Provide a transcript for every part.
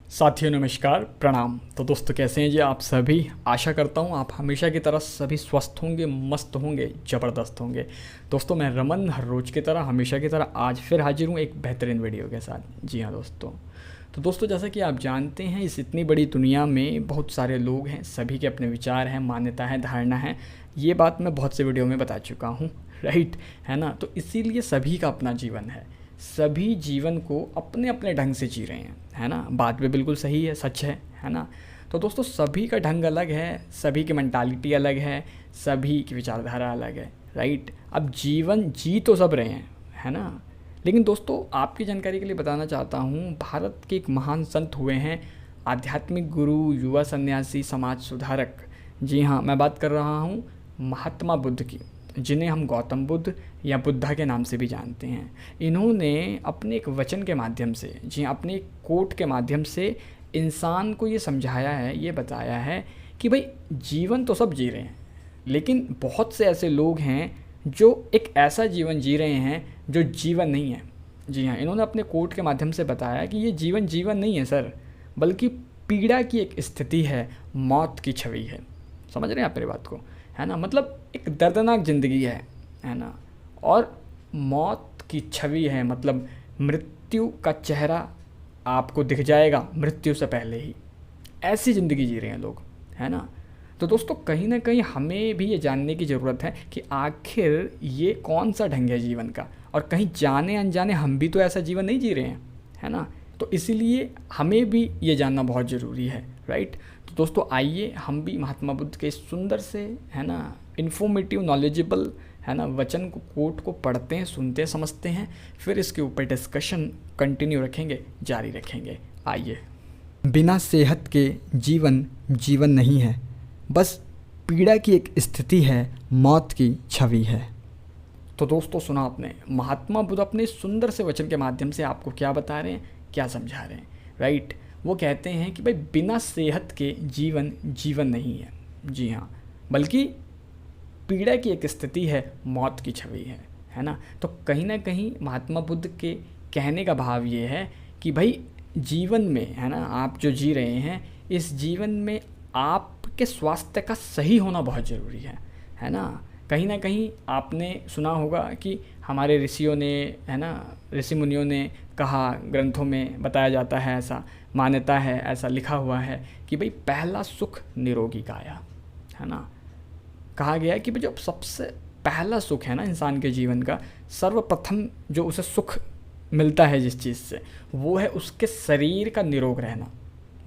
साथियों नमस्कार प्रणाम। तो दोस्तों कैसे हैं जी आप सभी। आशा करता हूँ आप हमेशा की तरह सभी स्वस्थ होंगे, मस्त होंगे, ज़बरदस्त होंगे। दोस्तों मैं रमन हर रोज़ की तरह हमेशा की तरह आज फिर हाजिर हूँ एक बेहतरीन वीडियो के साथ। जी हाँ दोस्तों, तो दोस्तों जैसा कि आप जानते हैं इस इतनी बड़ी दुनिया में बहुत सारे लोग हैं, सभी के अपने विचार हैं, मान्यता है, धारणा है। ये बात मैं बहुत से वीडियो में बता चुका हूँ, राइट है ना। तो इसीलिए सभी का अपना जीवन है, सभी जीवन को अपने अपने ढंग से जी रहे हैं, है ना। बात भी बिल्कुल सही है, सच है ना। तो दोस्तों सभी का ढंग अलग है, सभी की मेंटालिटी अलग है, सभी की विचारधारा अलग है, राइट। अब जीवन जी तो सब रहे हैं, है ना। लेकिन दोस्तों आपकी जानकारी के लिए बताना चाहता हूँ, भारत के एक महान संत हुए हैं, आध्यात्मिक गुरु, युवा सन्यासी, समाज सुधारक। जी हाँ, मैं बात कर रहा हूँ महात्मा बुद्ध की, जिन्हें हम गौतम बुद्ध या बुद्धा के नाम से भी जानते हैं। इन्होंने अपने एक वचन के माध्यम से, जी हाँ, अपने एक कोट के माध्यम से इंसान को ये समझाया है, ये बताया है कि भाई जीवन तो सब जी रहे हैं, लेकिन बहुत से ऐसे लोग हैं जो एक ऐसा जीवन जी रहे हैं जो जीवन नहीं है। जी हाँ, इन्होंने अपने कोट के माध्यम से बताया कि ये जीवन जीवन नहीं है सर, बल्कि पीड़ा की एक स्थिति है, मौत की छवि है। समझ रहे हैं आप मेरी बात को, है ना। मतलब एक दर्दनाक ज़िंदगी है ना। और मौत की छवि है, मतलब मृत्यु का चेहरा आपको दिख जाएगा मृत्यु से पहले ही। ऐसी ज़िंदगी जी रहे हैं लोग, है ना। तो दोस्तों कहीं ना कहीं हमें भी ये जानने की ज़रूरत है कि आखिर ये कौन सा ढंग है जीवन का, और कहीं जाने अनजाने हम भी तो ऐसा जीवन नहीं जी रहे हैं, है ना। तो इसीलिए हमें भी ये जानना बहुत ज़रूरी है, राइट। तो दोस्तों आइए हम भी महात्मा बुद्ध के इस सुंदर से, है ना, इन्फॉर्मेटिव, नॉलेजेबल, है ना, वचन को, कोट को पढ़ते हैं, सुनते हैं, समझते हैं, फिर इसके ऊपर डिस्कशन कंटिन्यू रखेंगे, जारी रखेंगे। आइए। बिना सेहत के जीवन जीवन नहीं है, बस पीड़ा की एक स्थिति है, मौत की छवि है। तो दोस्तों सुना आपने, महात्मा बुद्ध अपने सुंदर से वचन के माध्यम से आपको क्या बता रहे हैं, क्या समझा रहे हैं, राइट। वो कहते हैं कि भाई बिना सेहत के जीवन जीवन नहीं है। जी हाँ, बल्कि पीड़ा की एक स्थिति है, मौत की छवि है ना। तो कहीं ना कहीं महात्मा बुद्ध के कहने का भाव ये है कि भाई जीवन में, है ना, आप जो जी रहे हैं इस जीवन में आपके स्वास्थ्य का सही होना बहुत ज़रूरी है ना। कहीं ना कहीं आपने सुना होगा कि हमारे ऋषियों ने, है ना, ऋषि मुनियों ने कहा, ग्रंथों में बताया जाता है, ऐसा मान्यता है, ऐसा लिखा हुआ है कि भाई पहला सुख निरोगी काया, है ना। कहा गया है कि जो सबसे पहला सुख है ना इंसान के जीवन का, सर्वप्रथम जो उसे सुख मिलता है जिस चीज़ से, वो है उसके शरीर का निरोग रहना,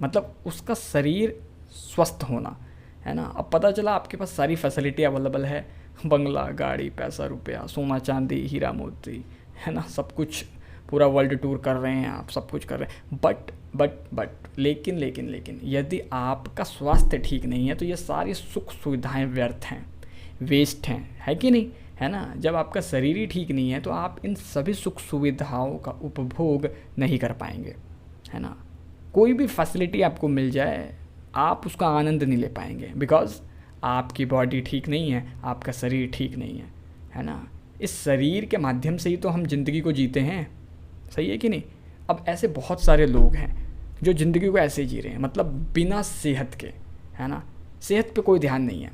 मतलब उसका शरीर स्वस्थ होना, है ना। अब पता चला आपके पास सारी फैसिलिटी अवेलेबल है, बंगला, गाड़ी, पैसा, रुपया, सोना चांदी, हीरा मोती, है ना, सब कुछ, पूरा वर्ल्ड टूर कर रहे हैं आप, सब कुछ कर रहे हैं, बट लेकिन यदि आपका स्वास्थ्य ठीक नहीं है तो ये सारी सुख सुविधाएं व्यर्थ हैं, वेस्ट हैं, है कि नहीं, है ना। जब आपका शरीर ही ठीक नहीं है तो आप इन सभी सुख सुविधाओं का उपभोग नहीं कर पाएंगे, है ना। कोई भी फैसिलिटी आपको मिल जाए आप उसका आनंद नहीं ले पाएंगे, बिकॉज़ आपकी बॉडी ठीक नहीं है, आपका शरीर ठीक नहीं है ना। इस शरीर के माध्यम से ही तो हम ज़िंदगी को जीते हैं, सही है कि नहीं। अब ऐसे बहुत सारे लोग हैं जो ज़िंदगी को ऐसे जी रहे हैं, मतलब बिना सेहत के, है ना। सेहत पे कोई ध्यान नहीं है,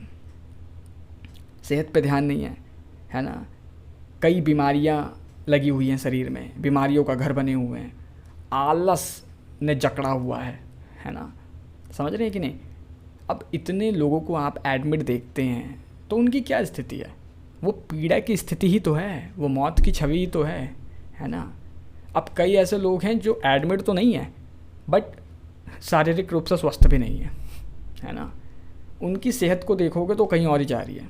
सेहत पे ध्यान नहीं है ना। कई बीमारियां लगी हुई हैं शरीर में, बीमारियों का घर बने हुए हैं, आलस ने जकड़ा हुआ है ना। समझ रहे हैं कि नहीं। अब इतने लोगों को आप एडमिट देखते हैं तो उनकी क्या स्थिति है, वो पीड़ा की स्थिति ही तो है, वो मौत की छवि ही तो है ना। अब कई ऐसे लोग हैं जो एडमिट तो नहीं है बट शारीरिक रूप से स्वस्थ भी नहीं है ना। उनकी सेहत को देखोगे तो कहीं और ही जा रही है।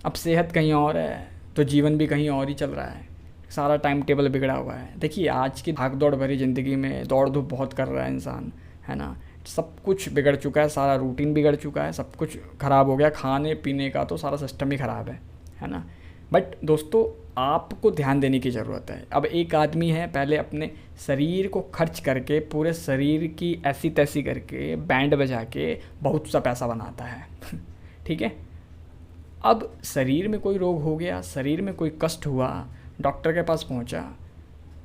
अब सेहत कहीं और है तो जीवन भी कहीं और ही चल रहा है, सारा टाइम टेबल बिगड़ा हुआ है। देखिए आज की भाग दौड़ भरी ज़िंदगी में दौड़ धूप बहुत कर रहा है इंसान, है ना। सब कुछ बिगड़ चुका है, सारा रूटीन बिगड़ चुका है, सब कुछ ख़राब हो गया, खाने पीने का तो सारा सिस्टम ही ख़राब है ना। बट दोस्तों आपको ध्यान देने की ज़रूरत है। अब एक आदमी है, पहले अपने शरीर को खर्च करके, पूरे शरीर की ऐसी तैसी करके, बैंड बजा के बहुत सा पैसा बनाता है ठीक है। अब शरीर में कोई रोग हो गया, शरीर में कोई कष्ट हुआ, डॉक्टर के पास पहुंचा,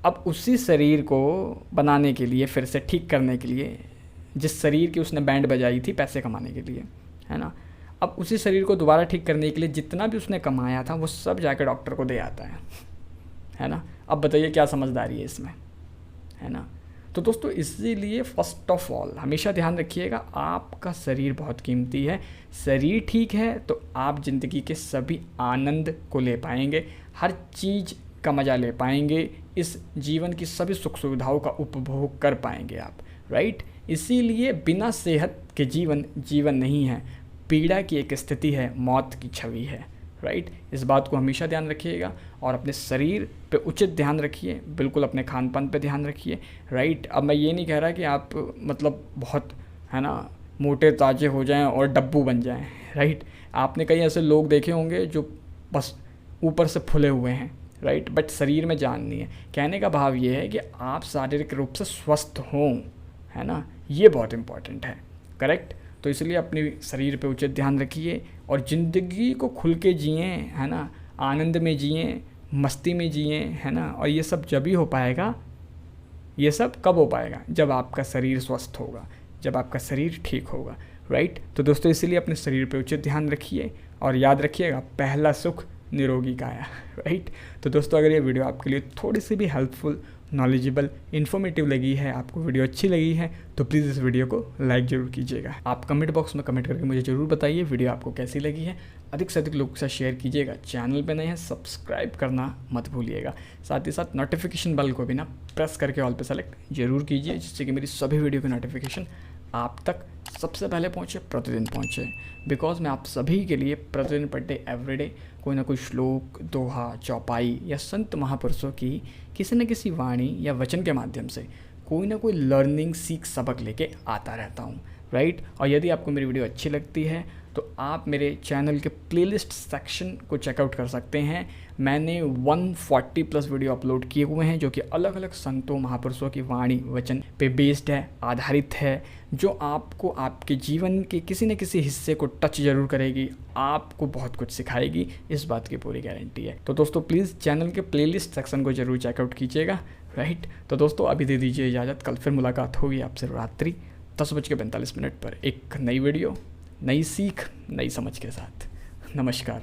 अब उसी शरीर को बनाने के लिए, फिर से ठीक करने के लिए, जिस शरीर की उसने बैंड बजाई थी पैसे कमाने के लिए, है ना, अब उसी शरीर को दोबारा ठीक करने के लिए जितना भी उसने कमाया था वो सब जाकर डॉक्टर को दे आता है ना। अब बताइए क्या समझदारी है इसमें, है ना। तो दोस्तों इसीलिए फर्स्ट ऑफ ऑल हमेशा ध्यान रखिएगा, आपका शरीर बहुत कीमती है। शरीर ठीक है तो आप ज़िंदगी के सभी आनंद को ले पाएंगे, हर चीज़ का मज़ा ले पाएंगे, इस जीवन की सभी सुख सुविधाओं का उपभोग कर पाएंगे आप, राइट। इसीलिए बिना सेहत के जीवन नहीं है, पीड़ा की एक स्थिति है, मौत की छवि है, राइट। इस बात को हमेशा ध्यान रखिएगा और अपने शरीर पे उचित ध्यान रखिए, बिल्कुल अपने खान पान पे ध्यान रखिए, राइट। अब मैं ये नहीं कह रहा कि आप मतलब बहुत, है ना, मोटे ताजे हो जाएं और डब्बू बन जाएं, राइट। आपने कई ऐसे लोग देखे होंगे जो बस ऊपर से फुले हुए हैं, राइट, बट शरीर में जान नहीं है। कहने का भाव ये है कि आप शारीरिक रूप से स्वस्थ हों, है ना, ये बहुत इम्पॉर्टेंट है, करेक्ट। तो इसलिए अपने शरीर पे उचित ध्यान रखिए और ज़िंदगी को खुल के जिएँ, है ना, आनंद में जिएँ, मस्ती में जिएँ, है ना। और ये सब जब ही हो पाएगा, ये सब कब हो पाएगा, जब आपका शरीर स्वस्थ होगा, जब आपका शरीर ठीक होगा, राइट। तो दोस्तों इसीलिए अपने शरीर पे उचित ध्यान रखिए और याद रखिएगा, पहला सुख निरोगी काया, राइट। तो दोस्तों अगर ये वीडियो आपके लिए थोड़ी सी भी हेल्पफुल, नॉलेजेबल, इन्फॉर्मेटिव लगी है, आपको वीडियो अच्छी लगी है, तो प्लीज़ इस वीडियो को लाइक ज़रूर कीजिएगा। आप कमेंट बॉक्स में कमेंट करके मुझे ज़रूर बताइए वीडियो आपको कैसी लगी है। अधिक से अधिक लोगों के साथ शेयर कीजिएगा। चैनल पे नए हैं सब्सक्राइब करना मत भूलिएगा। साथ ही साथ नोटिफिकेशन बेल को भी ना प्रेस करके ऑल पे सेलेक्ट जरूर कीजिए, जिससे कि मेरी सभी वीडियो की नोटिफिकेशन आप तक सबसे पहले पहुँचे, प्रतिदिन पहुँचे। बिकॉज मैं आप सभी के लिए प्रतिदिन पर डे एवरीडे कोई ना कोई श्लोक, दोहा, चौपाई या संत महापुरुषों की किसी न किसी वाणी या वचन के माध्यम से कोई ना कोई लर्निंग, सीख, सबक लेके आता रहता हूँ, राइट। और यदि आपको मेरी वीडियो अच्छी लगती है तो आप मेरे चैनल के प्लेलिस्ट सेक्शन को चेकआउट कर सकते हैं। मैंने 140 प्लस वीडियो अपलोड किए हुए हैं जो कि अलग अलग संतों, महापुरुषों की वाणी, वचन पे बेस्ड है, आधारित है, जो आपको आपके जीवन के किसी न किसी हिस्से को टच जरूर करेगी, आपको बहुत कुछ सिखाएगी, इस बात की पूरी गारंटी है। तो दोस्तों प्लीज़ चैनल के प्लेलिस्ट सेक्शन को जरूर चेकआउट कीजिएगा, राइट। तो दोस्तों अभी दे दीजिए इजाज़त, कल फिर मुलाकात होगी आपसे रात्रि 10:45 पर एक नई वीडियो, नई सीख, नई समझ के साथ। नमस्कार।